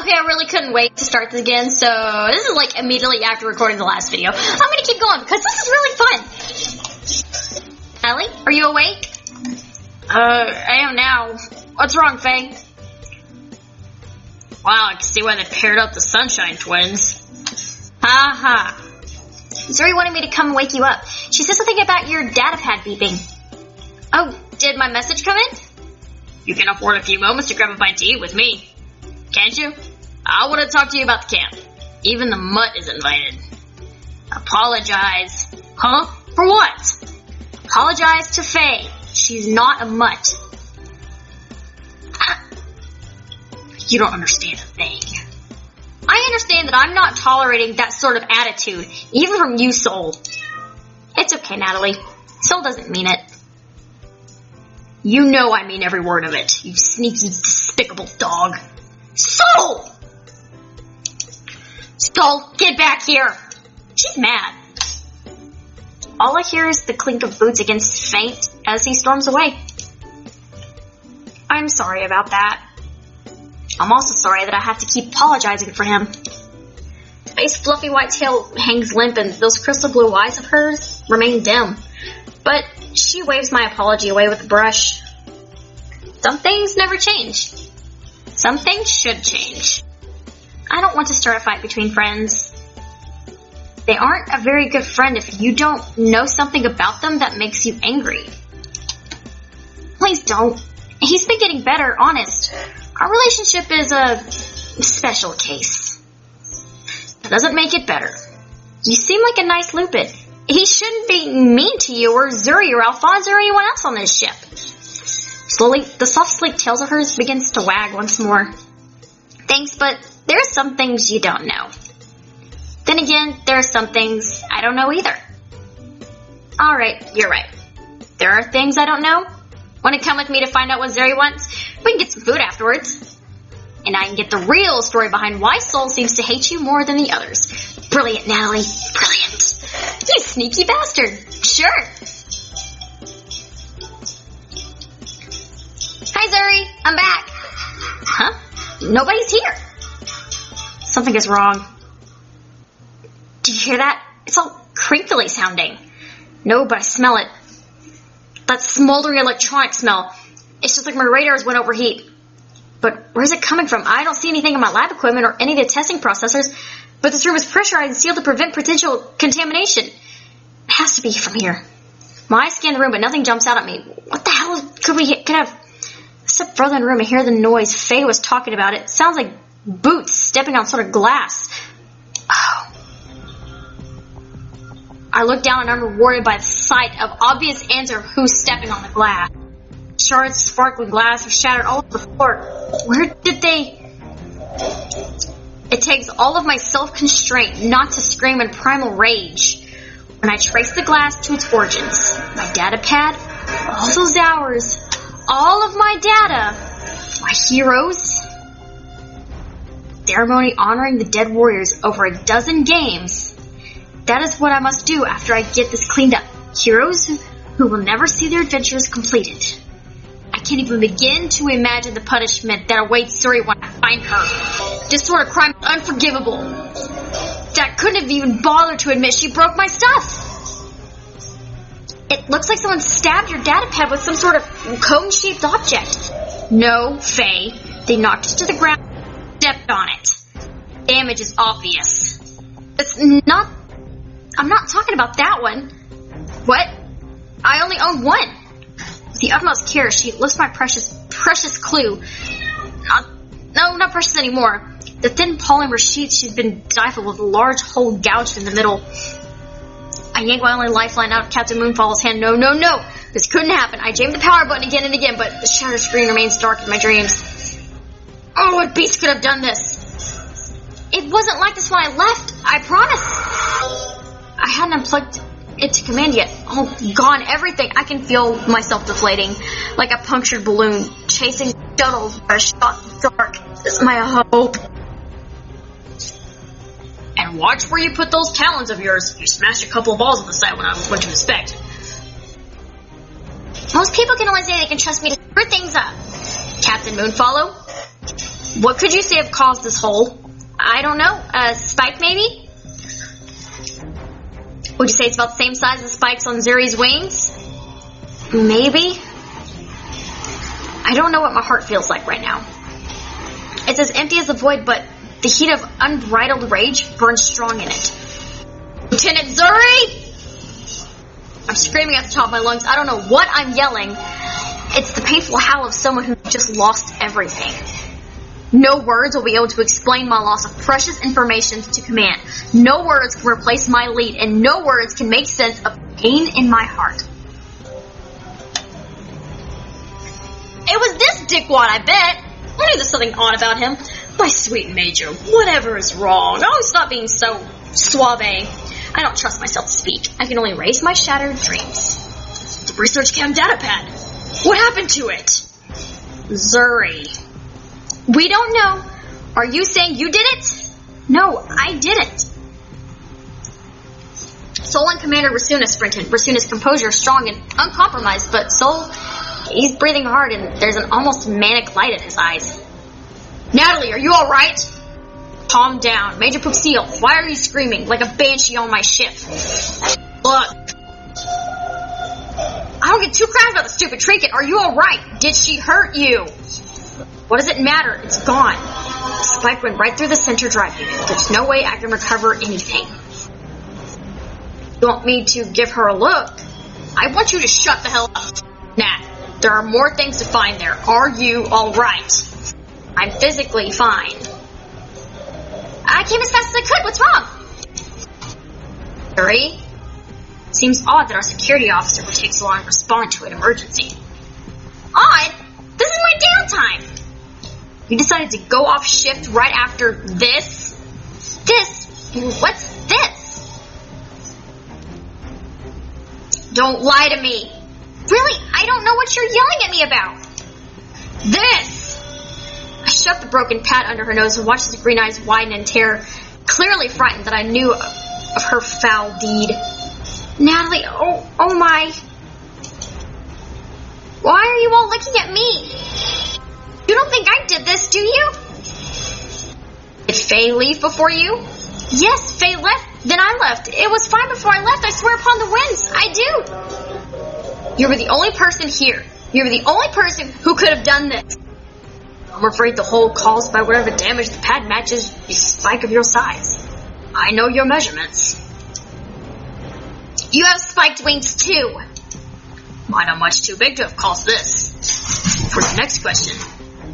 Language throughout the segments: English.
Okay, I really couldn't wait to start this again, so this is like immediately after recording the last video. I'm gonna keep going because this is really fun. Ellie, are you awake? I am now. What's wrong, Faye? Wow, I can see why they paired up the Sunshine Twins. Ha ha. Zuri wanted me to come wake you up. She said something about your data pad beeping. Oh, did my message come in? You can afford a few moments to grab a bite to eat with me. Can't you? I want to talk to you about the camp. Even the mutt is invited. Apologize. Huh? For what? Apologize to Faye. She's not a mutt. You don't understand a thing. I understand that I'm not tolerating that sort of attitude, even from you, Soul. It's okay, Natalie. Soul doesn't mean it. You know I mean every word of it, you sneaky, despicable dog. Soul! Soul, get back here! She's mad. All I hear is the clink of boots against Faint as he storms away. I'm sorry about that. I'm also sorry that I have to keep apologizing for him. Faye's fluffy white tail hangs limp and those crystal blue eyes of hers remain dim. But she waves my apology away with a brush. Some things never change. Some things should change. I don't want to start a fight between friends. They aren't a very good friend if you don't know something about them that makes you angry. Please don't. He's been getting better, honest. Our relationship is a special case. That doesn't make it better. You seem like a nice Lupin. He shouldn't be mean to you or Zuri or Alphonse or anyone else on this ship. Slowly, the soft, sleek tail of hers begins to wag once more. Thanks, but there are some things you don't know. Then again, there are some things I don't know either. Alright, you're right. There are things I don't know. Want to come with me to find out what Zuri wants? We can get some food afterwards. And I can get the real story behind why Soul seems to hate you more than the others. Brilliant, Natalie. Brilliant. You sneaky bastard. Sure. Hi, Zuri. I'm back. Huh? Nobody's here. Something is wrong. Do you hear that? It's all crinkly sounding. No, but I smell it. That smoldering electronic smell. It's just like my radars went overheat. But where's it coming from? I don't see anything in my lab equipment or any of the testing processors, but this room is pressurized and sealed to prevent potential contamination. It has to be from here. My eyes scan the room, but nothing jumps out at me. What the hell could have? I step further in the room and hear the noise Faye was talking about. It sounds like boots stepping on sort of glass. Oh. I look down and I'm rewarded by the sight of obvious answer who's stepping on the glass. Shards of sparkling glass are shattered all over the floor. Where did they... It takes all of my self-constraint not to scream in primal rage when I trace the glass to its origins. My data pad, all those hours, all of my data, my heroes. Ceremony honoring the dead warriors over a dozen games. That is what I must do after I get this cleaned up. Heroes who will never see their adventures completed. I can't even begin to imagine the punishment that awaits Zuri when I find her. This sort of crime is unforgivable. That couldn't have even bothered to admit she broke my stuff. It looks like someone stabbed your data pad with some sort of cone-shaped object. No, Faye. They knocked it to the ground and stepped on it. Damage is obvious. I'm not talking about that one. What? I only own one. With the utmost care, she lifts my precious clue. Not precious anymore. The thin polymer sheet she'd been stifled with a large hole gouged in the middle. I yank my only lifeline out of Captain Moonfall's hand. No. This couldn't happen. I jammed the power button again and again, but the shadow screen remains dark in my dreams. Oh, what beast could have done this? It wasn't like this when I left. I promise. I hadn't unplugged it to command yet. Oh, gone. Everything. I can feel myself deflating like a punctured balloon, chasing shuttles by a shot in the dark. This is my hope. And watch where you put those talons of yours. You smashed a couple of balls on the side when I went to inspect. Most people can only say they can trust me to screw things up. Captain Moonfollow? What could you say have caused this hole? I don't know. A spike, maybe? Would you say it's about the same size as spikes on Zuri's wings? Maybe? I don't know what my heart feels like right now. It's as empty as the void, but the heat of unbridled rage burns strong in it. Lieutenant Zuri! I'm screaming at the top of my lungs. I don't know what I'm yelling. It's the painful howl of someone who just lost everything. No words will be able to explain my loss of precious information to command. No words can replace my lead, and no words can make sense of pain in my heart. It was this dickwad, I bet. I knew there's something odd about him. My sweet Major, whatever is wrong? Oh, stop being so suave. I don't trust myself to speak. I can only raise my shattered dreams. The research cam datapad. What happened to it? Zuri. We don't know. Are you saying you did it? No, I didn't. Sol and Commander Rasuna sprinted. Rasuna's composure is strong and uncompromised, but Sol, he's breathing hard and there's an almost manic light in his eyes. Natalie, are you alright? Calm down. Major Puxil, why are you screaming like a banshee on my ship? Look. I don't get 2 crowns about the stupid trinket. Are you alright? Did she hurt you? What does it matter? It's gone. The spike went right through the center drive unit. There's no way I can recover anything. You want me to give her a look? I want you to shut the hell up. Nat, there are more things to find there. Are you alright? I'm physically fine. I came as fast as I could. What's wrong? Zuri? Seems odd that our security officer would take so long to respond to an emergency. Odd? This is my downtime. You decided to go off shift right after this? What's this? Don't lie to me. Really? I don't know what you're yelling at me about. This! I shoved the broken pad under her nose and watched his green eyes widen in terror, clearly frightened that I knew of her foul deed. Natalie, oh my. Why are you all looking at me? You don't think I did this, do you? Did Faye leave before you? Yes, Faye left, then I left. It was fine before I left, I swear upon the winds, I do. You were the only person here. You were the only person who could have done this. I'm afraid the hole caused by whatever damage the pad matches a spike of your size. I know your measurements. You have spiked wings too. Mine are much too big to have caused this. For the next question,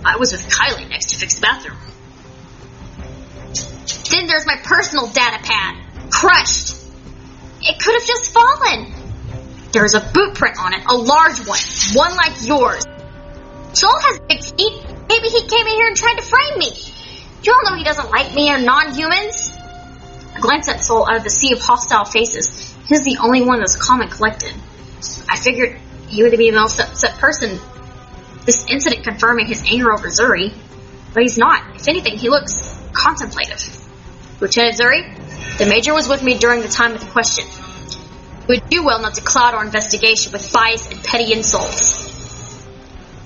I was with Kylie next to fix the bathroom. Then there's my personal data pad. Crushed. It could have just fallen. There's a boot print on it, a large one. One like yours. Sol has big feet. Maybe he came in here and tried to frame me. You all know he doesn't like me or non-humans. I glanced at Sol out of the sea of hostile faces. He's the only one that's calm and collected. I figured he would be the most upset person. This incident confirming his anger over Zuri. But he's not. If anything, he looks contemplative. Lieutenant Zuri, the Major was with me during the time of the question. You would do well not to cloud our investigation with bias and petty insults.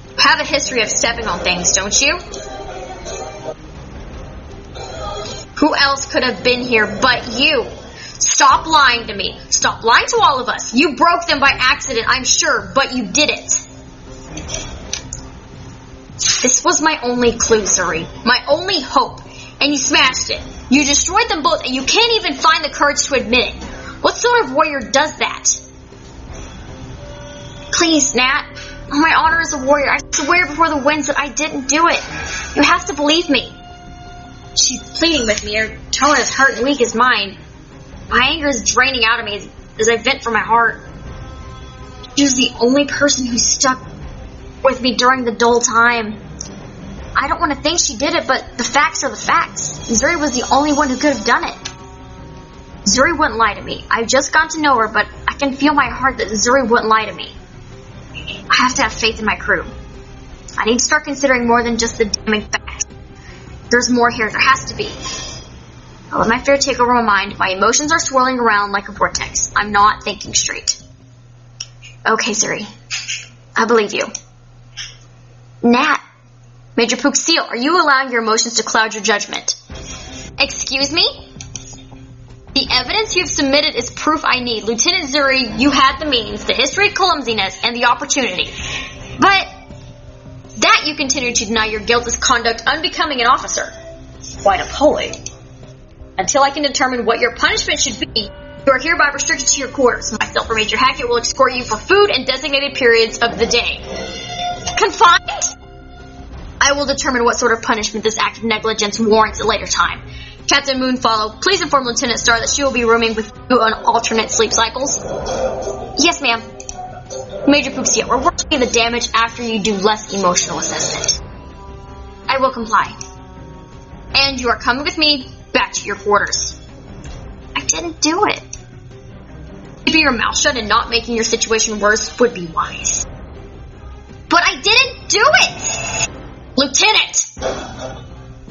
You have a history of stepping on things, don't you? Who else could have been here but you? Stop lying to me. Stop lying to all of us. You broke them by accident, I'm sure, but you did it. This was my only clue, Zuri. My only hope. And you smashed it. You destroyed them both, and you can't even find the courage to admit it. What sort of warrior does that? Please, Nat. On my honor as a warrior, I swear before the winds that I didn't do it. You have to believe me. She's pleading with me. Her tone is hurt and weak as mine. My anger is draining out of me as I vent from my heart. She was the only person who stuck with me during the dull time. I don't want to think she did it, but the facts are the facts. Zuri was the only one who could have done it. Zuri wouldn't lie to me. I've just got to know her, but I can feel my heart that Zuri wouldn't lie to me. I have to have faith in my crew. I need to start considering more than just the damning facts. There's more here. There has to be. I let my fear take over my mind. My emotions are swirling around like a vortex. I'm not thinking straight. Okay, Zuri. I believe you. Nat. Major Puxio, are you allowing your emotions to cloud your judgment? Excuse me? The evidence you've submitted is proof I need. Lieutenant Zuri, you had the means, the history of clumsiness, and the opportunity. But that you continue to deny your guilt is conduct unbecoming an officer. Quite appalling. Until I can determine what your punishment should be, you are hereby restricted to your quarters. Myself or Major Hackett will escort you for food and designated periods of the day. Confined? I will determine what sort of punishment this act of negligence warrants at a later time. Captain Moonfollow, please inform Lieutenant Star that she will be rooming with you on alternate sleep cycles. Yes, ma'am. Major Puxio, we're working the damage after you do less emotional assessment. I will comply. And you are coming with me back to your quarters. I didn't do it. Keeping your mouth shut and not making your situation worse would be wise. But I didn't do it! Lieutenant!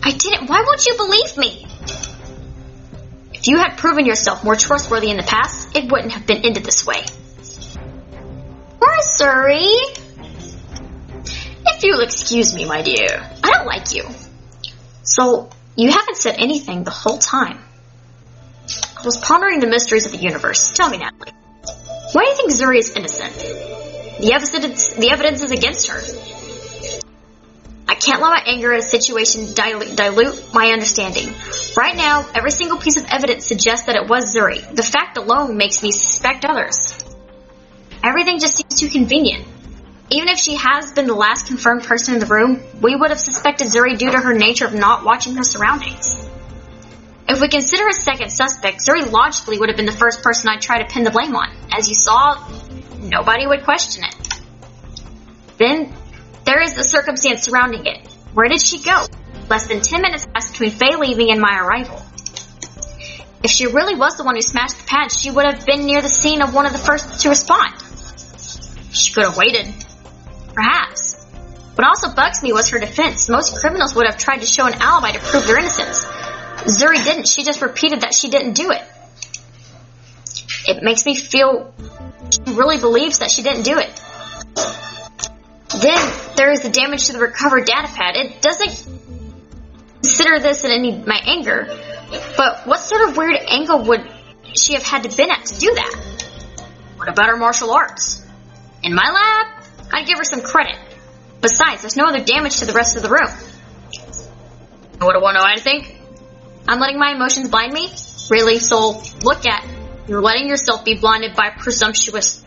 I didn't. Why won't you believe me? If you had proven yourself more trustworthy in the past, it wouldn't have been ended this way. Poor Zuri. If you'll excuse me, my dear, I don't like you. So, you haven't said anything the whole time. I was pondering the mysteries of the universe. Tell me, Natalie. Why do you think Zuri is innocent? The evidence is against her. I can't let my anger at a situation dilute my understanding. Right now, every single piece of evidence suggests that it was Zuri. The fact alone makes me suspect others. Everything just seems too convenient. Even if she has been the last confirmed person in the room, we would have suspected Zuri due to her nature of not watching her surroundings. If we consider a second suspect, Zuri logically would have been the first person I'd try to pin the blame on. As you saw, nobody would question it. Then, there is the circumstance surrounding it. Where did she go? Less than 10 minutes passed between Faye leaving and my arrival. If she really was the one who smashed the pad, she would have been near the scene of one of the first to respond. She could have waited. Perhaps. What also bugs me was her defense. Most criminals would have tried to show an alibi to prove their innocence. Zuri didn't. She just repeated that she didn't do it. It makes me feel she really believes that she didn't do it. Then there is the damage to the recovered data pad. It doesn't consider this in any my anger, but what sort of weird angle would she have had to been at to do that? What about her martial arts? In my lab, I'd give her some credit. Besides, there's no other damage to the rest of the room. What do I know? I think I'm letting my emotions blind me? Really, Soul? Look at you're letting yourself be blinded by presumptions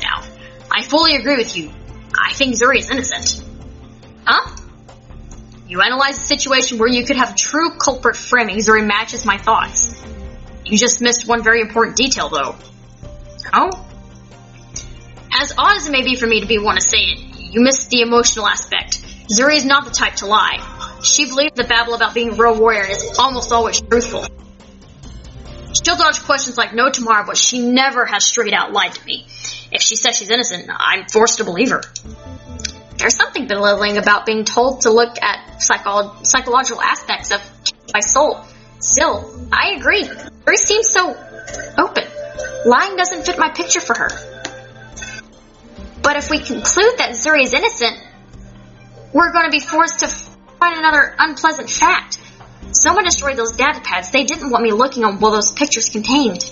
now. I fully agree with you. I think Zuri is innocent. Huh? You analyze a situation where you could have a true culprit framing. Zuri matches my thoughts. You just missed one very important detail, though. Oh? As odd as it may be for me to want to say it, you missed the emotional aspect. Zuri is not the type to lie. She believes the babble about being a real warrior is almost always truthful. She'll dodge questions like no tomorrow, but she never has straight out lied to me. If she says she's innocent, I'm forced to believe her. There's something belittling about being told to look at psychological aspects of my soul. Still, I agree. Zuri seems so open. Lying doesn't fit my picture for her. But if we conclude that Zuri is innocent, we're going to be forced to find another unpleasant fact. Someone destroyed those data pads. They didn't want me looking on what those pictures contained.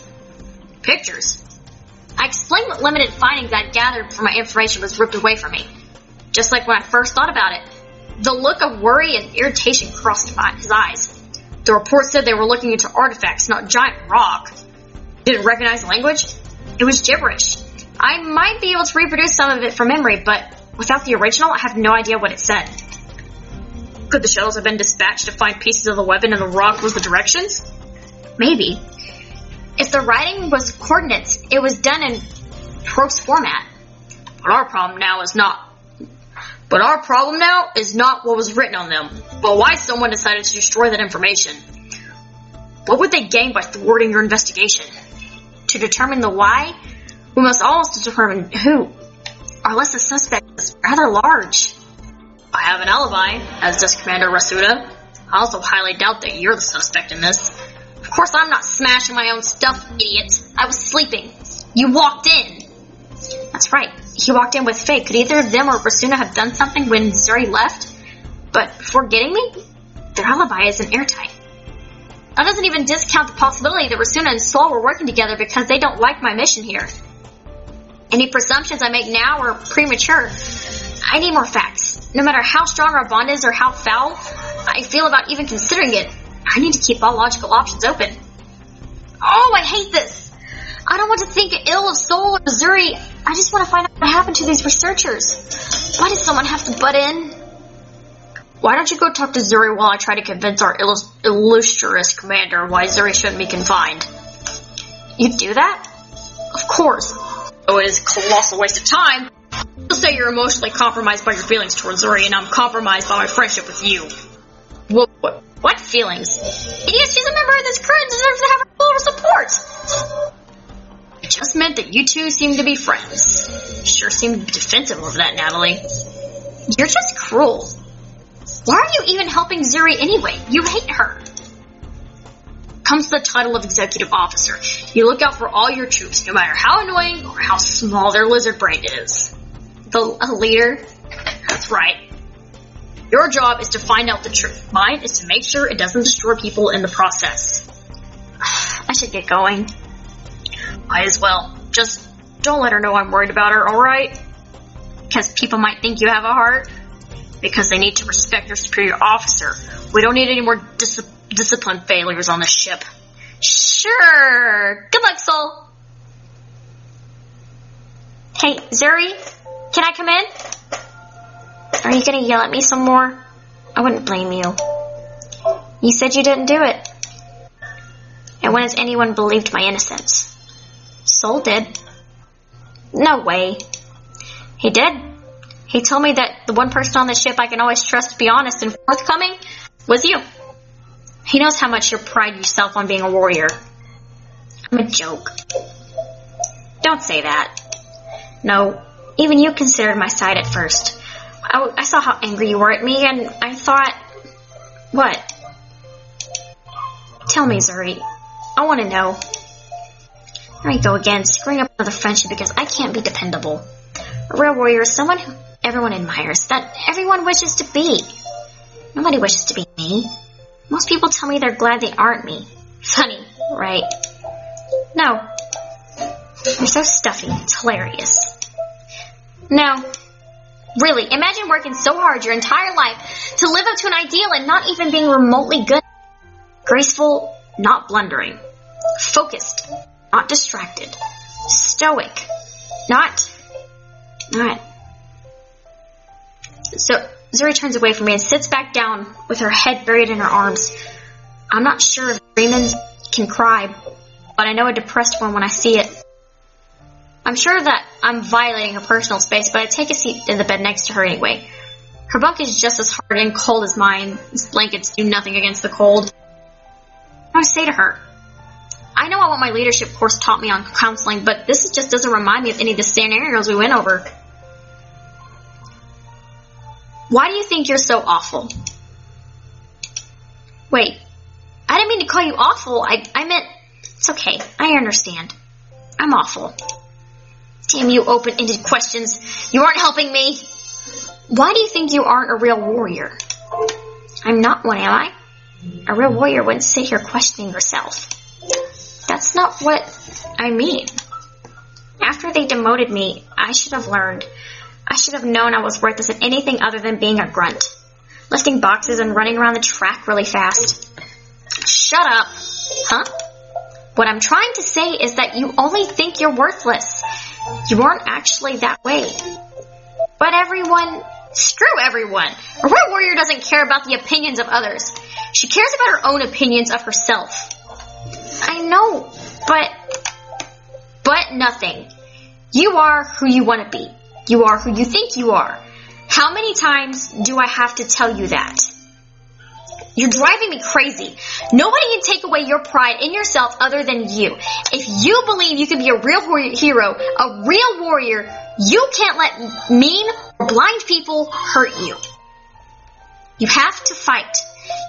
Pictures? I explained what limited findings I'd gathered from my information was ripped away from me. Just like when I first thought about it. The look of worry and irritation crossed his eyes. The report said they were looking into artifacts, not giant rock. Didn't recognize the language? It was gibberish. I might be able to reproduce some of it from memory, but without the original, I have no idea what it said. Could the shuttles have been dispatched to find pieces of the weapon and the rock was the directions? Maybe. If the writing was coordinates, it was done in prose format. But our problem now is not what was written on them, but why someone decided to destroy that information. What would they gain by thwarting your investigation? To determine the why, we must also determine who. Our list of suspects is rather large. I have an alibi, as does Commander Rasuda. I also highly doubt that you're the suspect in this. Of course I'm not smashing my own stuff, idiot. I was sleeping. You walked in. That's right. He walked in with Faye. Could either of them or Rasuna have done something when Zuri left? But before getting me, their alibi isn't airtight. That doesn't even discount the possibility that Rasuna and Sol were working together because they don't like my mission here. Any presumptions I make now are premature. I need more facts. No matter how strong our bond is or how foul I feel about even considering it, I need to keep all logical options open. Oh, I hate this! I don't want to think ill of Sol or Zuri. I just want to find out what happened to these researchers. Why does someone have to butt in? Why don't you go talk to Zuri while I try to convince our illustrious commander why Zuri shouldn't be confined? You'd do that? Of course. Though it is a colossal waste of time. You'll say you're emotionally compromised by your feelings towards Zuri, and I'm compromised by my friendship with you. What feelings? Idiot, she's a member of this crew and deserves to have her full support. I just meant that you two seem to be friends. You sure seem defensive of that, Natalie. You're just cruel. Why are you even helping Zuri anyway? You hate her. Comes the title of executive officer. You look out for all your troops, no matter how annoying or how small their lizard brain is. A leader? That's right. Your job is to find out the truth. Mine is to make sure it doesn't destroy people in the process. I should get going. Might as well. Just don't let her know I'm worried about her, alright? Because people might think you have a heart. Because they need to respect your superior officer. We don't need any more discipline failures on this ship. Sure. Good luck, Sol. Hey, Zuri, can I come in? Are you gonna yell at me some more? I wouldn't blame you. You said you didn't do it. And when has anyone believed my innocence? Sol did. No way. He did. He told me that the one person on the ship I can always trust to be honest and forthcoming was you. He knows how much you pride yourself on being a warrior. I'm a joke. Don't say that. No, even you considered my side at first. I saw how angry you were at me, and I thought... What? Tell me, Zuri. I want to know. There you go again, screwing up another friendship because I can't be dependable. A real warrior is someone who everyone admires, that everyone wishes to be. Nobody wishes to be me. Most people tell me they're glad they aren't me. Funny, right? No. You're so stuffy. It's hilarious. No. Really, imagine working so hard your entire life to live up to an ideal and not even being remotely good. Graceful, not blundering. Focused, not distracted. Stoic, not... So, Zuri turns away from me and sits back down with her head buried in her arms. I'm not sure if Raymond can cry, but I know a depressed one when I see it. I'm sure that I'm violating her personal space, but I take a seat in the bed next to her anyway. Her bunk is just as hard and cold as mine. These blankets do nothing against the cold. I say to her, I know what my leadership course taught me on counseling, but this just doesn't remind me of any of the scenarios we went over. Why do you think you're so awful? Wait, I didn't mean to call you awful. I meant, it's okay. I understand. I'm awful. Damn you open-ended questions. You aren't helping me. Why do you think you aren't a real warrior? I'm not one, am I? A real warrior wouldn't sit here questioning herself. That's not what I mean. After they demoted me, I should have learned. I should have known I was worthless at anything other than being a grunt. Lifting boxes and running around the track really fast. Shut up. Huh? What I'm trying to say is that you only think you're worthless. You aren't actually that way. But everyone... Screw everyone. A real warrior doesn't care about the opinions of others. She cares about her own opinions of herself. I know, but nothing. You are who you want to be. You are who you think you are. How many times do I have to tell you that? You're driving me crazy. Nobody can take away your pride in yourself other than you. If you believe you can be a real hero, a real warrior, you can't let mean or blind people hurt you. You have to fight.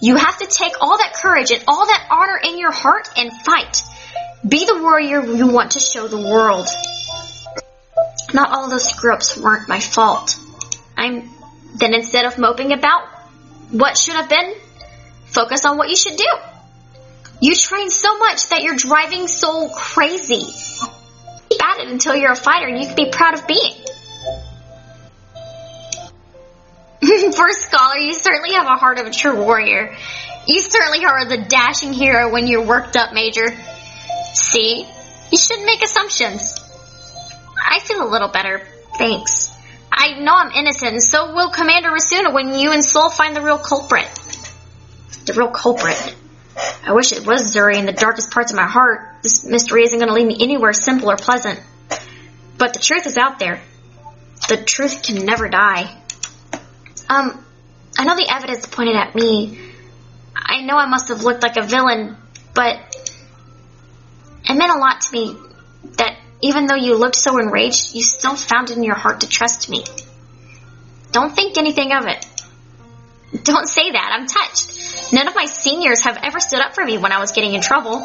You have to take all that courage and all that honor in your heart and fight. Be the warrior you want to show the world. Not all those screw-ups weren't my fault. Then instead of moping about, What should have been? Focus on what you should do. You train so much that you're driving so crazy. Keep at it until you're a fighter and you can be proud of being. For a scholar, you certainly have a heart of a true warrior. You certainly are the dashing hero when you're worked up, Major. See? You shouldn't make assumptions. I feel a little better, thanks. I know I'm innocent, and so will Commander Rasuna when you and Sol find the real culprit. The real culprit. I wish it was Zuri in the darkest parts of my heart. This mystery isn't going to lead me anywhere simple or pleasant. But the truth is out there. The truth can never die. I know the evidence pointed at me. I know I must have looked like a villain, but it meant a lot to me that even though you looked so enraged, you still found it in your heart to trust me. Don't think anything of it. Don't say that. I'm touched. None of my seniors have ever stood up for me when I was getting in trouble.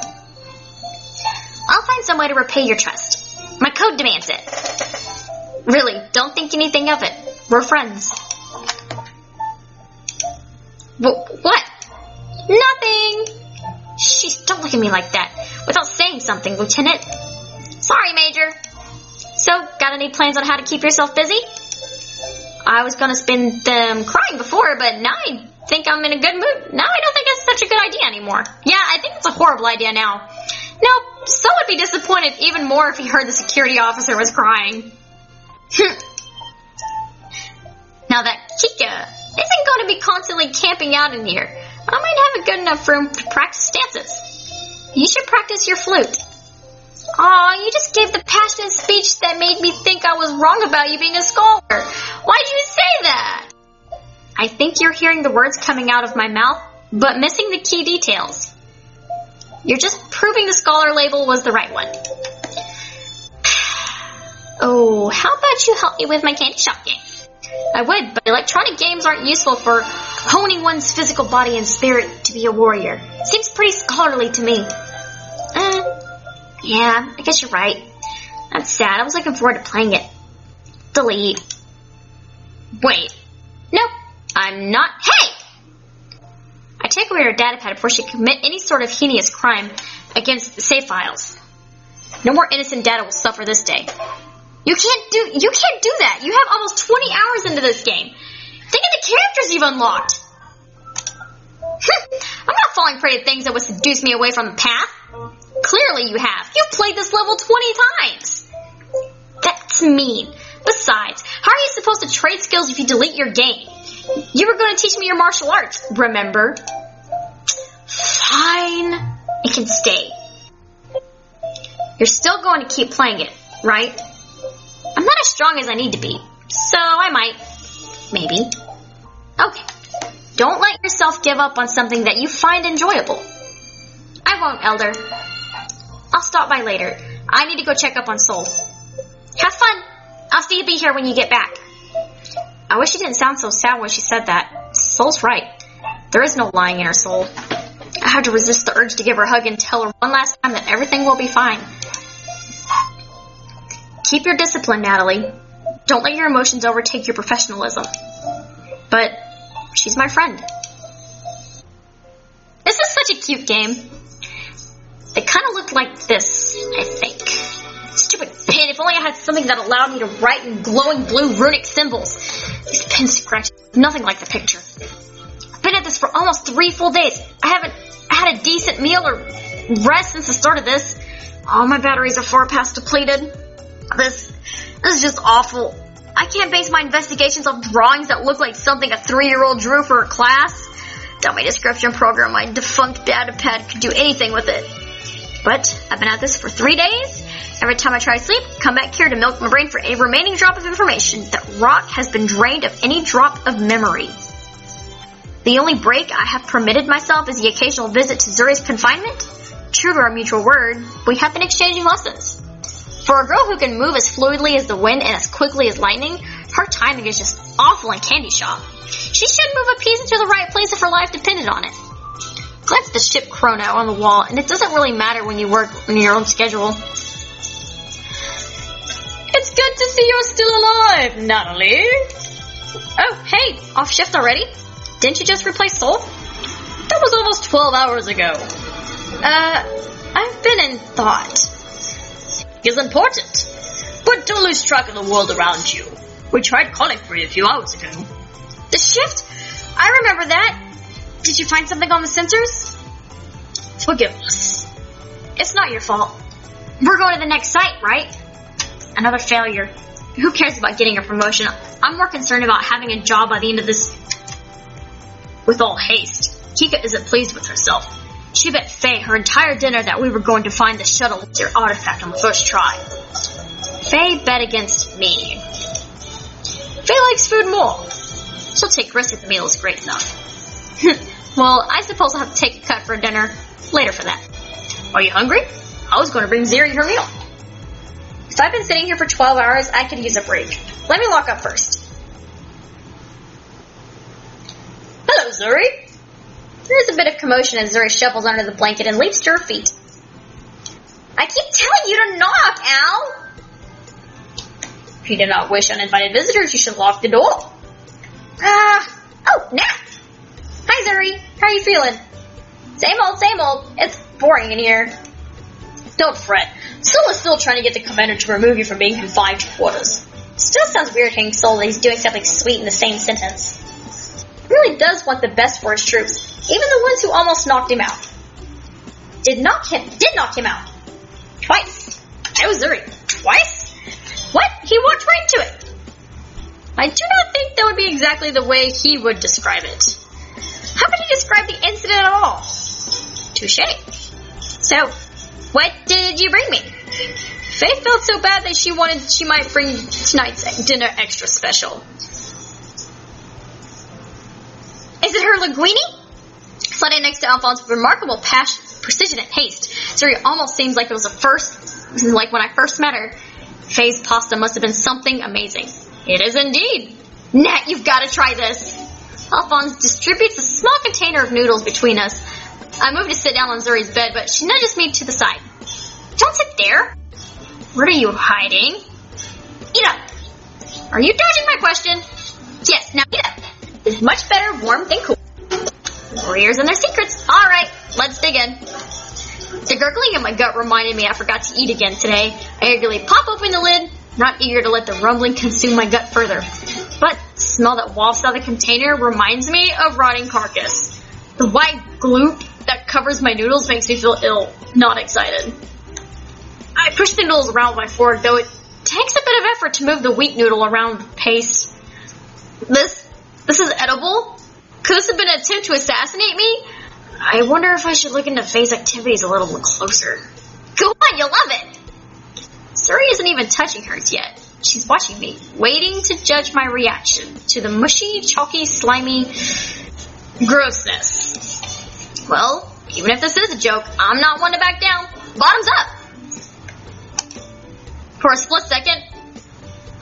I'll find some way to repay your trust. My code demands it. Really, don't think anything of it. We're friends. What? Nothing. Sheesh, don't look at me like that. Without saying something, Lieutenant. Sorry, Major. So, got any plans on how to keep yourself busy? I was gonna spend them crying before, but now I think I'm in a good mood. Now I don't think it's such a good idea anymore. Yeah, I think it's a horrible idea now. No, So would be disappointed even more if he heard the security officer was crying. Now that Kika isn't going to be constantly camping out in here, I might have a good enough room to practice stances. You should practice your flute. Aw, you just gave the passionate speech that made me think I was wrong about you being a scholar. Why'd you say that? I think you're hearing the words coming out of my mouth, but missing the key details. You're just proving the scholar label was the right one. Oh, how about you help me with my candy shop game? I would, but electronic games aren't useful for honing one's physical body and spirit to be a warrior. Seems pretty scholarly to me. Yeah, I guess you're right. That's sad. I was looking forward to playing it. Delete. Wait. Nope. I'm not. Hey! I take away her datapad before she commit any sort of heinous crime against the save files. No more innocent data will suffer this day. You can't do that. You have almost 20 hours into this game. Think of the characters you've unlocked. I'm not falling prey to things that would seduce me away from the path. Clearly you have. You've played this level 20 times. That's mean. Besides, how are you supposed to trade skills if you delete your game? You were going to teach me your martial arts, remember? Fine. It can stay. You're still going to keep playing it, right? I'm not as strong as I need to be, so I might. Maybe. Okay. Don't let yourself give up on something that you find enjoyable. I won't, Elder. I'll stop by later. I need to go check up on Sol. Have fun. I'll see you be here when you get back. I wish she didn't sound so sad when she said that. Sol's right. There is no lying in her soul. I had to resist the urge to give her a hug and tell her one last time that everything will be fine. Keep your discipline, Natalie. Don't let your emotions overtake your professionalism. But she's my friend. This is such a cute game. It kind of looked like this, I think. Stupid pen. If only I had something that allowed me to write in glowing blue runic symbols. These pen scratches, nothing like the picture. I've been at this for almost 3 full days. I haven't had a decent meal or rest since the start of this. All my batteries are far past depleted. This is just awful. I can't base my investigations off drawings that look like something a 3-year-old drew for a class. Doubt my description program, my defunct datapad, could do anything with it. But I've been at this for 3 days. Every time I try to sleep, come back here to milk my brain for a remaining drop of information. That rock has been drained of any drop of memory. The only break I have permitted myself is the occasional visit to Zuri's confinement. True to our mutual word, we have been exchanging lessons. For a girl who can move as fluidly as the wind and as quickly as lightning, her timing is just awful in Candy Shop. She should move a piece into the right place if her life depended on it. Glance at the ship chrono on the wall, and it doesn't really matter when you work on your own schedule. It's good to see you're still alive, Natalie. Oh, hey, off shift already? Didn't you just replace Soul? That was almost 12 hours ago. I've been in thought. It's important, but don't lose track of the world around you. We tried calling for you a few hours ago. The shift? I remember that. Did you find something on the sensors? Forgive us. It's not your fault. We're going to the next site, right? Another failure. Who cares about getting a promotion? I'm more concerned about having a job by the end of this. With all haste, Kika isn't pleased with herself. She bet Faye her entire dinner that we were going to find the shuttle laser artifact on the first try. Faye bet against me. Faye likes food more. She'll take risks if the meal is great enough. Well, I suppose I'll have to take a cut for dinner later for that. Are you hungry? I was going to bring Zuri her meal. If I've been sitting here for 12 hours, I could use a break. Let me lock up first. Hello, Zuri. There's a bit of commotion as Zuri shuffles under the blanket and leaps to her feet. I keep telling you to knock, Al! If you do not wish uninvited visitors, you should lock the door. Oh, Nat! Hi, Zuri. How are you feeling? Same old. It's boring in here. Don't fret. Soul is still trying to get the commander to remove you from being confined to quarters. Still sounds weird hearing Soul that he's doing something sweet in the same sentence. He really does want the best for his troops, even the ones who almost knocked him out. Did knock him out. Twice. Oh, Zuri. Twice? What? He walked right into it. I do not think that would be exactly the way he would describe it. How could he describe the incident at all? Touché. So, what did you bring me? Faye felt so bad that she might bring tonight's dinner extra special. Is it her linguine? Sliding next to Alphonse with remarkable precision and haste, Zuri almost seems like it was like when I first met her. Faye's pasta must have been something amazing. It is indeed. Nat, you've got to try this. Alphonse distributes a small container of noodles between us. I move to sit down on Zuri's bed, but she nudges me to the side. Don't sit there. What are you hiding? Eat up. Are you dodging my question? Yes, now eat up. It's much better warm than cool. Warriors and their secrets. All right, let's dig in. The gurgling in my gut reminded me I forgot to eat again today. I eagerly pop open the lid, not eager to let the rumbling consume my gut further. But the smell that wafts out of the container reminds me of rotting carcass. The white gloop that covers my noodles makes me feel ill, not excited. I push the noodles around with my fork, though it takes a bit of effort to move the wheat noodle around the paste. This is edible? Could this have been an attempt to assassinate me? I wonder if I should look into Faye's activities a little closer. Go on, you'll love it! Zuri isn't even touching hers yet. She's watching me, waiting to judge my reaction to the mushy, chalky, slimy grossness. Well, even if this is a joke, I'm not one to back down. Bottoms up! For a split second,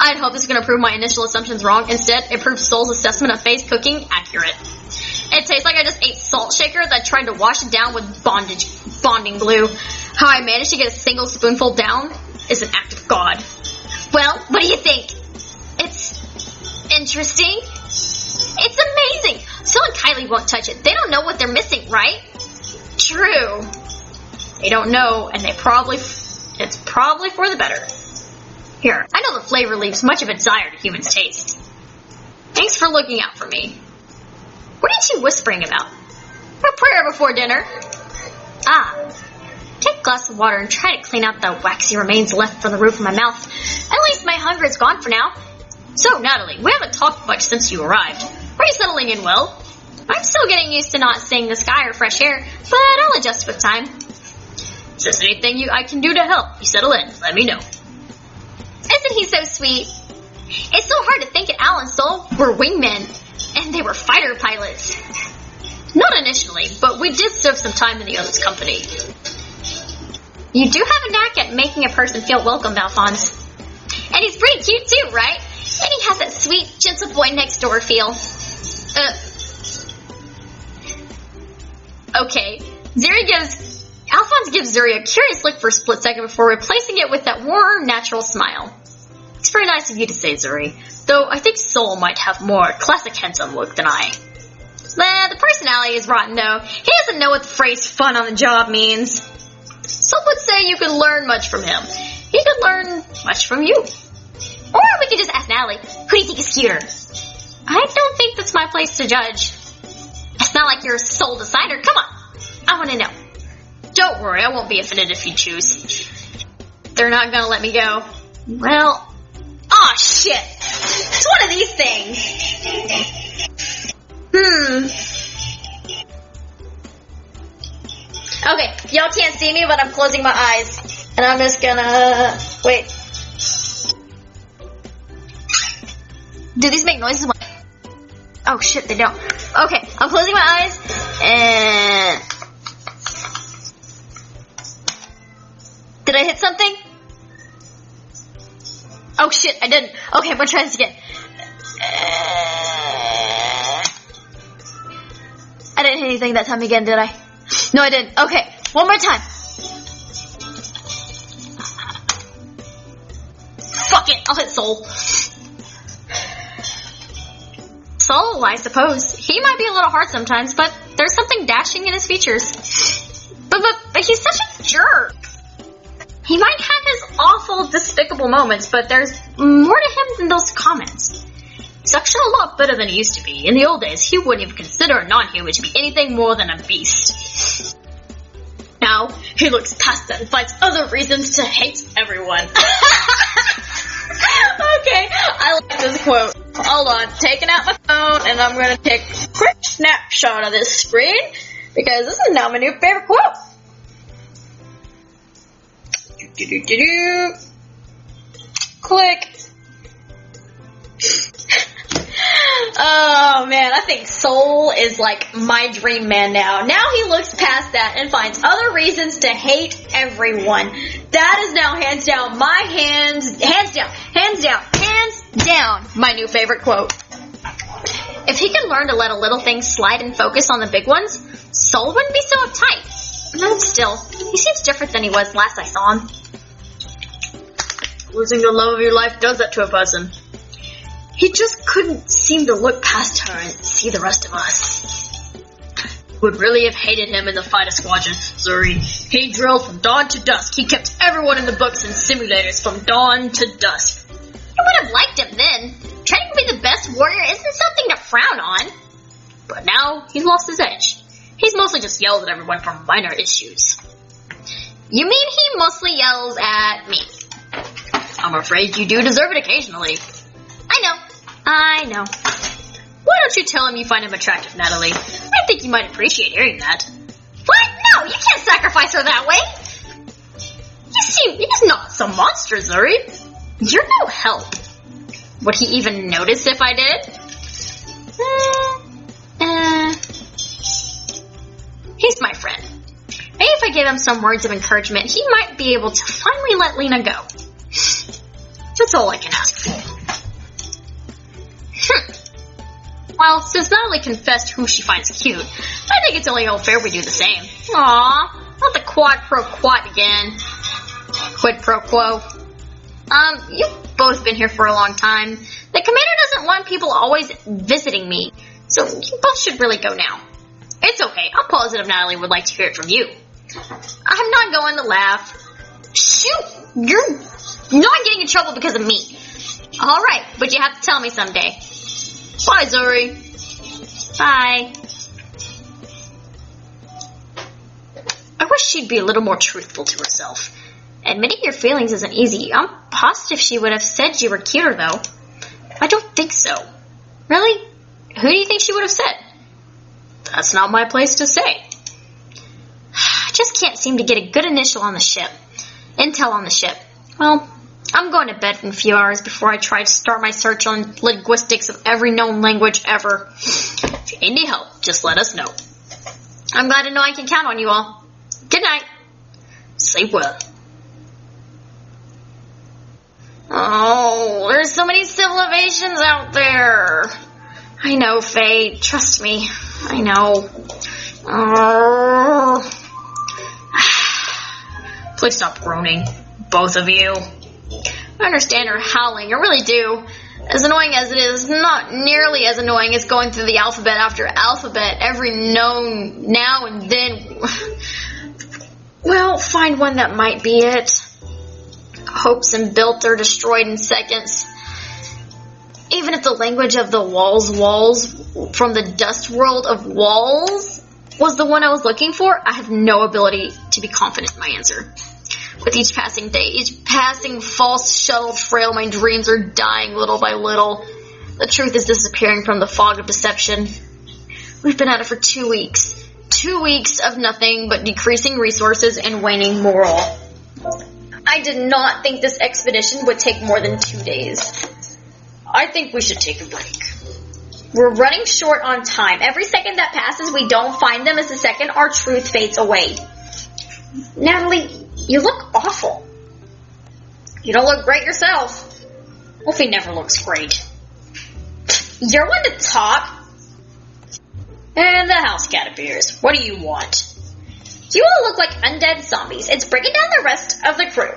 I'd hoped this was going to prove my initial assumptions wrong. Instead, it proved Soul's assessment of Faye's cooking accurate. It tastes like I just ate salt shakers. I tried to wash it down with bonding glue. How I managed to get a single spoonful down is an act of God. Well, what do you think? It's interesting. It's amazing. Soul and Kylie won't touch it. They don't know what they're missing, right? True. They don't know, and it's probably for the better. Here, I know the flavor leaves much of its desire to humans' taste. Thanks for looking out for me. What are you whispering about? A prayer before dinner. Take a glass of water and try to clean out the waxy remains left from the roof of my mouth. At least my hunger is gone for now. So, Natalie, we haven't talked much since you arrived. Are you settling in well? I'm still getting used to not seeing the sky or fresh air, but I'll adjust with time. If there's anything I can do to help you settle in, let me know. Isn't he so sweet? It's so hard to think that Al and Soul were wingmen, and they were fighter pilots. Not initially, but we did serve some time in the other's company. You do have a knack at making a person feel welcome, Alphonse. And he's pretty cute too, right? And he has that sweet, gentle boy next door feel. Okay. Alphonse gives Zuri a curious look for a split second before replacing it with that warm, natural smile. It's very nice of you to say, Zuri, though I think Soul might have more classic handsome look than I. The personality is rotten, though. He doesn't know what the phrase fun on the job means. Some would say you could learn much from him. He could learn much from you. Or we could just ask Natalie, who do you think is cuter? I don't think that's my place to judge. It's not like you're a sole decider. Come on. I want to know. Don't worry, I won't be offended if you choose. They're not gonna let me go. Well, aw, shit. It's one of these things. Okay, y'all can't see me, but I'm closing my eyes. And I'm just gonna... Wait. Do these make noises? Oh, shit, they don't. Okay, I'm closing my eyes, and... Did I hit something? Oh, shit, I didn't. Okay, I'm gonna try this again. I didn't hit anything that time again, did I? No, I didn't. Okay, one more time. Fuck it, I'll hit Soul. Soul, I suppose. He might be a little hard sometimes, but there's something dashing in his features. But he's such a jerk. He might have his awful, despicable moments, but there's more to him than those comments. He's actually a lot better than he used to be. In the old days, he wouldn't even consider a non-human to be anything more than a beast. Now, he looks past that and finds other reasons to hate everyone. Okay, I like this quote. Hold on, taking out my phone, and I'm going to take a quick snapshot of this screen, because this is now my new favorite quote. Click. Oh man, I think Soul is like my dream man now. Now he looks past that and finds other reasons to hate everyone. That is now hands down, my new favorite quote. If he could learn to let a little thing slide and focus on the big ones, Soul wouldn't be so uptight. No, still, he seems different than he was last I saw him. Losing the love of your life does that to a person. He just couldn't seem to look past her and see the rest of us. Would really have hated him in the fighter squadron, Zuri. He drilled from dawn to dusk. He kept everyone in the books and simulators from dawn to dusk. I would have liked him then. Trying to be the best warrior isn't something to frown on. But now, he's lost his edge. He's mostly just yelled at everyone for minor issues. You mean he mostly yells at me? I'm afraid you do deserve it occasionally. I know. Why don't you tell him you find him attractive, Natalie? I think you might appreciate hearing that. What? No, you can't sacrifice her that way. He's not some monster, Zuri. You're no help. Would he even notice if I did? He's my friend. Maybe if I give him some words of encouragement, he might be able to finally let Lena go. That's all I can ask for. Well, since Natalie confessed who she finds cute, I think it's only fair we do the same. Aww, not the quad pro quad again. Quid pro quo. You've both been here for a long time. The commander doesn't want people always visiting me, so you both should really go now. It's okay, I'm positive Natalie would like to hear it from you. I'm not going to laugh. Shoot, you're not getting in trouble because of me. Alright, but you have to tell me someday. Bye, Zuri. Bye. I wish she'd be a little more truthful to herself. Admitting your feelings isn't easy. I'm positive she would have said you were cuter, though. I don't think so. Really? Who do you think she would have said? That's not my place to say. I just can't seem to get a good intel on the ship. Well, I'm going to bed in a few hours before I try to start my search on linguistics of every known language ever. If you need any help, just let us know. I'm glad to know I can count on you all. Good night. Sleep well. Oh, there's so many civilizations out there. I know, Faye. Trust me. I know. Please stop groaning. Both of you. I understand her howling. I really do. As annoying as it is, not nearly as annoying as going through the alphabet after alphabet every known now and then. Well, find one that might be it. Hopes and built are destroyed in seconds. Even if the language of the walls from the dust world of walls was the one I was looking for, I have no ability to be confident in my answer. With each passing day, each passing false shuttle trail, my dreams are dying little by little. The truth is disappearing from the fog of deception. We've been at it for 2 weeks. 2 weeks of nothing but decreasing resources and waning morale. I did not think this expedition would take more than 2 days. I think we should take a break. We're running short on time. Every second that passes, we don't find them as the second our truth fades away. Natalie, you look awful. You don't look great yourself. Wolfie never looks great. You're one to talk. And the house cat appears. What do you want? You all look like undead zombies. It's bringing down the rest of the crew.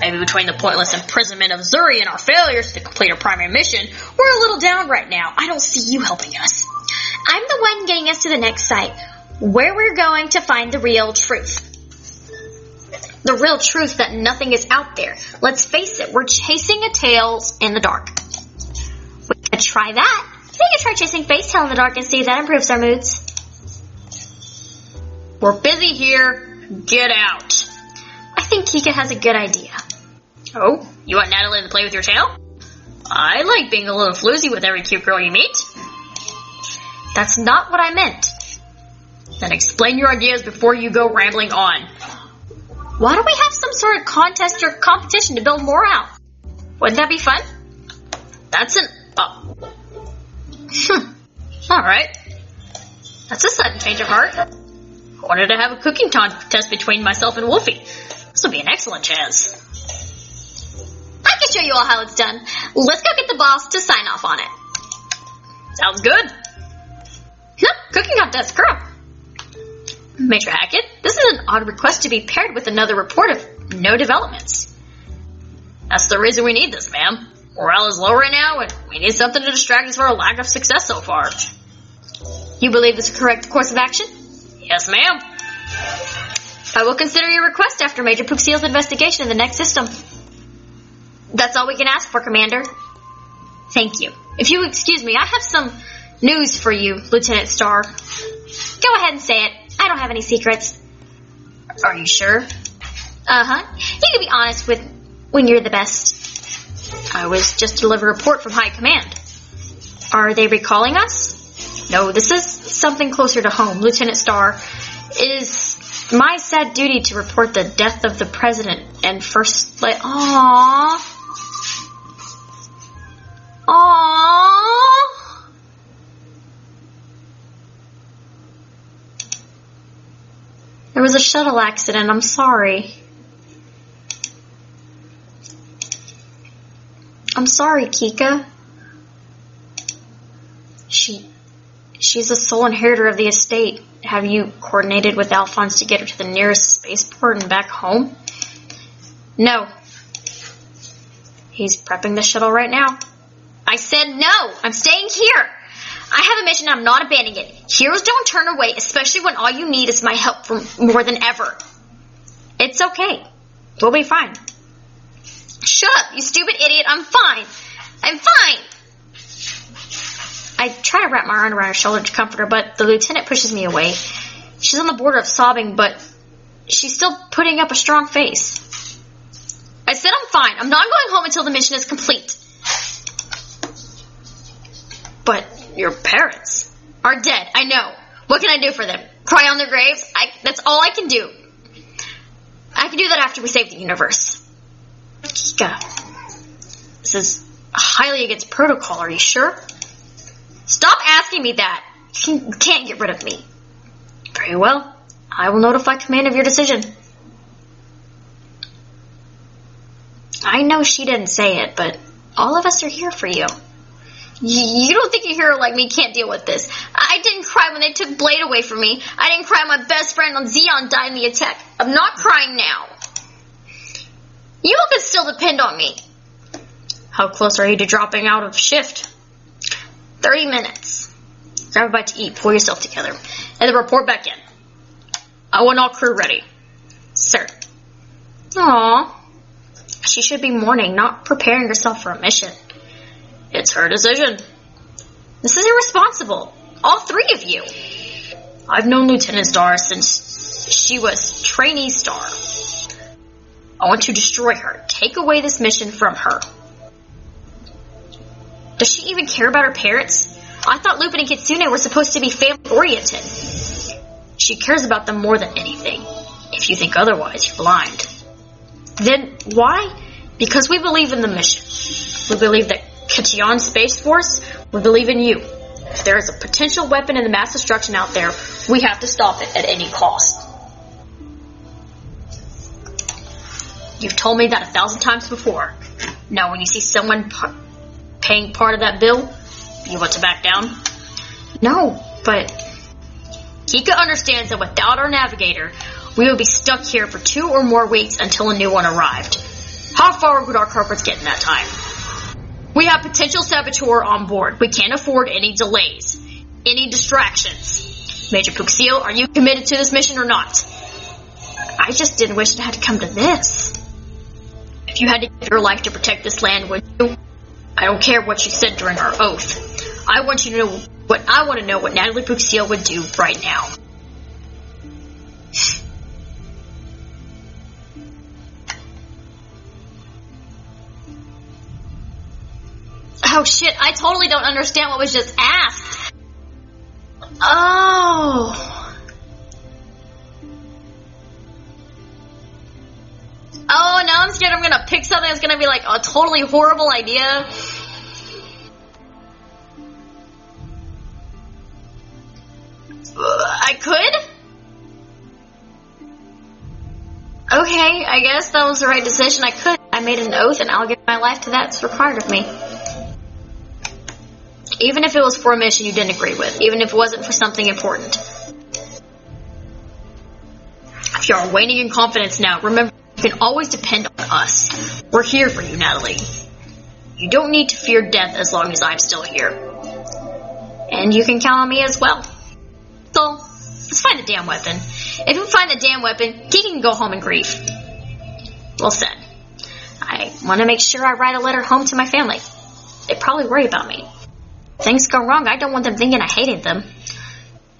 Maybe between the pointless imprisonment of Zuri and our failures to complete our primary mission, we're a little down right now. I don't see you helping us. I'm the one getting us to the next site, where we're going to find the real truth. The real truth that nothing is out there. Let's face it, we're chasing a tail in the dark. We could try that. We could try chasing face tail in the dark and see if that improves our moods. We're busy here. Get out. I think Kika has a good idea. Oh, you want Natalie to play with your tail? I like being a little floozy with every cute girl you meet. That's not what I meant. Then explain your ideas before you go rambling on. Why don't we have some sort of contest or competition to build morale? Wouldn't that be fun? That's an... Alright. That's a sudden change of heart. I wanted to have a cooking contest between myself and Wolfie. This would be an excellent chance. I can show you all how it's done. Let's go get the boss to sign off on it. Sounds good. Cooking contest, girl. Major Hackett, this is an odd request to be paired with another report of no developments. That's the reason we need this, ma'am. Morale is low right now, and we need something to distract us for our lack of success so far. You believe this is the correct course of action? Yes, ma'am. I will consider your request after Major Poopseal's investigation of the next system. That's all we can ask for, Commander. Thank you. If you excuse me, I have some news for you, Lieutenant Starr. Go ahead and say it. I don't have any secrets. Are you sure? Uh-huh. You can be honest with when you're the best. I was just to deliver a report from High Command. Are they recalling us? No, this is something closer to home. Lieutenant Starr, it is my sad duty to report the death of the President and First Lady. Aww. There was a shuttle accident. I'm sorry. I'm sorry, Kika. She's the sole inheritor of the estate. Have you coordinated with Alphonse to get her to the nearest spaceport and back home? No. He's prepping the shuttle right now. I said no! I'm staying here! I have a mission, I'm not abandoning it. Heroes don't turn away, especially when all you need is my help more than ever. It's okay. We'll be fine. Shut up, you stupid idiot. I'm fine. I'm fine. I try to wrap my arm around her shoulder to comfort her, but the lieutenant pushes me away. She's on the border of sobbing, but she's still putting up a strong face. I said I'm fine. I'm not going home until the mission is complete. But your parents are dead. I know. What can I do for them? Cry on their graves? That's all I can do. I can do that after we save the universe. Kika, this is highly against protocol. Are you sure? Stop asking me that. You can't get rid of me. Very well. I will notify command of your decision. I know she didn't say it, but all of us are here for you. You don't think a hero like me can't deal with this? I didn't cry when they took Blade away from me. I didn't cry when my best friend on Xeon died in the attack. I'm not crying now. You all can still depend on me. How close are you to dropping out of shift? 30 minutes. Grab a bite to eat, pull yourself together, and then report back in. I want all crew ready. Sir. Aww. She should be mourning, not preparing herself for a mission. It's her decision. This is irresponsible. All three of you. I've known Lieutenant Star since she was trainee Star. I want to destroy her. Take away this mission from her. Does she even care about her parents? I thought Lupin and Kitsune were supposed to be family-oriented. She cares about them more than anything. If you think otherwise, you're blind. Then why? Because we believe in the mission. We believe that Kation Space Force, we believe in you. If there is a potential weapon in the mass destruction out there, we have to stop it at any cost. You've told me that 1,000 times before. Now when you see someone paying part of that bill, you want to back down? No, but Kika understands that without our navigator, we will be stuck here for 2 or more weeks until a new one arrived. How far would our corporates get in that time? We have potential saboteur on board. We can't afford any delays, any distractions. Major Puxio, are you committed to this mission or not? I just didn't wish it had to come to this. If you had to give your life to protect this land, would you? I don't care what you said during our oath. I want to know what Natalie Puxio would do right now. Oh shit, I totally don't understand what was just asked. Oh, now I'm scared I'm gonna pick something that's gonna be like a totally horrible idea. I could? Okay, I guess that was the right decision. I could. I made an oath and I'll give my life to that. It's required of me. Even if it was for a mission you didn't agree with. Even if it wasn't for something important. If you are waning in confidence now, remember you can always depend on us. We're here for you, Natalie. You don't need to fear death as long as I'm still here. And you can count on me as well. So, let's find the damn weapon. If we find the damn weapon, Kiki can go home and grieve. Well said. I want to make sure I write a letter home to my family. They probably worry about me. If things go wrong, I don't want them thinking I hated them.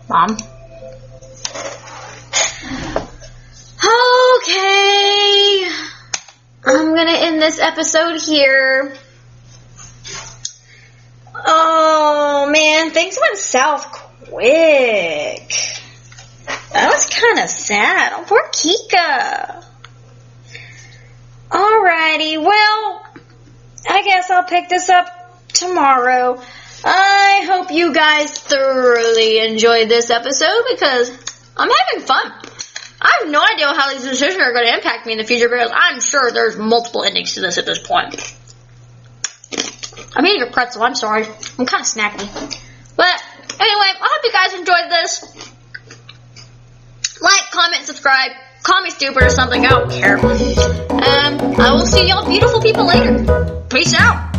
Mom. Okay. I'm gonna end this episode here. Oh, man. Things went south quick. That was kind of sad. Oh, poor Kika. Alrighty. Well, I guess I'll pick this up tomorrow. I hope you guys thoroughly enjoyed this episode because I'm having fun. I have no idea how these decisions are going to impact me in the future because I'm sure there's multiple endings to this at this point. I'm eating a pretzel, I'm sorry. I'm kind of snacky. But anyway, I hope you guys enjoyed this. Like, comment, subscribe, call me stupid or something, I don't care. I will see y'all beautiful people later. Peace out.